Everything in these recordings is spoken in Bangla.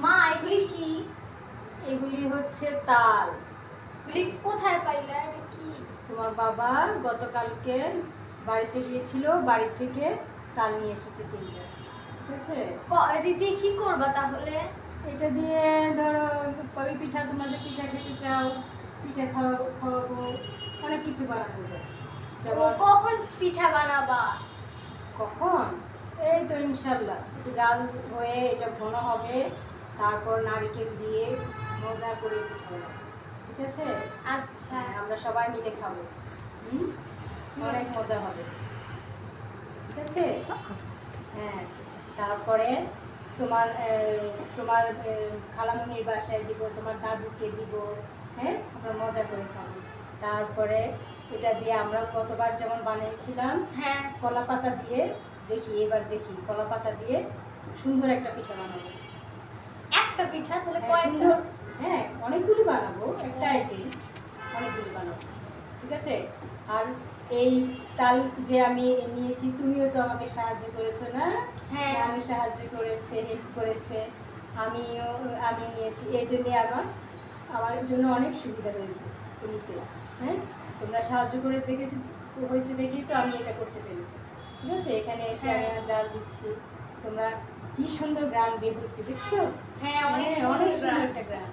মা এগুলি কি? এগুলি হচ্ছে তাল। এগুলি কোথায় পাইলা? এটা কি? তোমার বাবা গতকালকে বাড়িতে গিয়েছিল, বাড়ি থেকে তাল নিয়ে এসেছে 3টা। ঠিক আছে, এটা দিয়ে কি করবা তাহলে? এটা দিয়ে ধরো কবি পিঠা, তোমরা যে পিঠা খেতে চাও পিঠা খাওয়াবো, অনেক কিছু বানানো যায়। ও, যেমন কখন পিঠা বানাবা? কখন, এই তো ইনশাল্লাহ একটু জাল হয়ে এটা ঘন হবে, তারপর নারকেল দিয়ে মজা করে পিঠা বানাবো। ঠিক আছে, আচ্ছা, আমরা সবাই মিলে খাবো। অনেক মজা হবে। ঠিক আছে, হ্যাঁ। তারপরে তোমার তোমার খালামুনির বাসায় দিব, তোমার দাদুকে দিব। হ্যাঁ, আমরা মজা করে খাবো। তারপরে এটা দিয়ে আমরা গতবার যেমন বানিয়েছিলাম হ্যাঁ। কলা পাতা দিয়ে, এবার দেখি কলা পাতা দিয়ে সুন্দর একটা পিঠা বানাবো। একটা পিঠা তাহলে হ্যাঁ, কয়টা? সুন্দর। হ্যাঁ, অনেকগুলি বানাবো, একটা আইটেম অনেকগুলি বানাবো। ঠিক আছে, আর এই তাল যে আমি নিয়েছি, তুমিও তো আমাকে সাহায্য করেছো না? হ্যাঁ। আমি সাহায্য করেছে, হেল্প করেছে, আমি নিয়েছি, এই জন্যে আমার জন্য অনেক সুবিধা হয়েছে নিতে। হ্যাঁ, তোমরা সাহায্য করে দেখেছি, হয়েছে দেখেই তো আমি এটা করতে পেরেছি। ঠিক আছে, এখানে এসে আমি জাল দিচ্ছি, তোমরা কি সুন্দর গ্রাম বের হয়েছে, দেখছো? হ্যাঁ, অনেক অনেক সুন্দর সুন্দর একটা গ্রাম।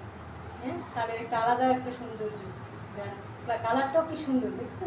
হ্যাঁ, তাহলে একটা আলাদা একটা সৌন্দর্য গ্রাম, কালারটাও কি সুন্দর, দেখছো?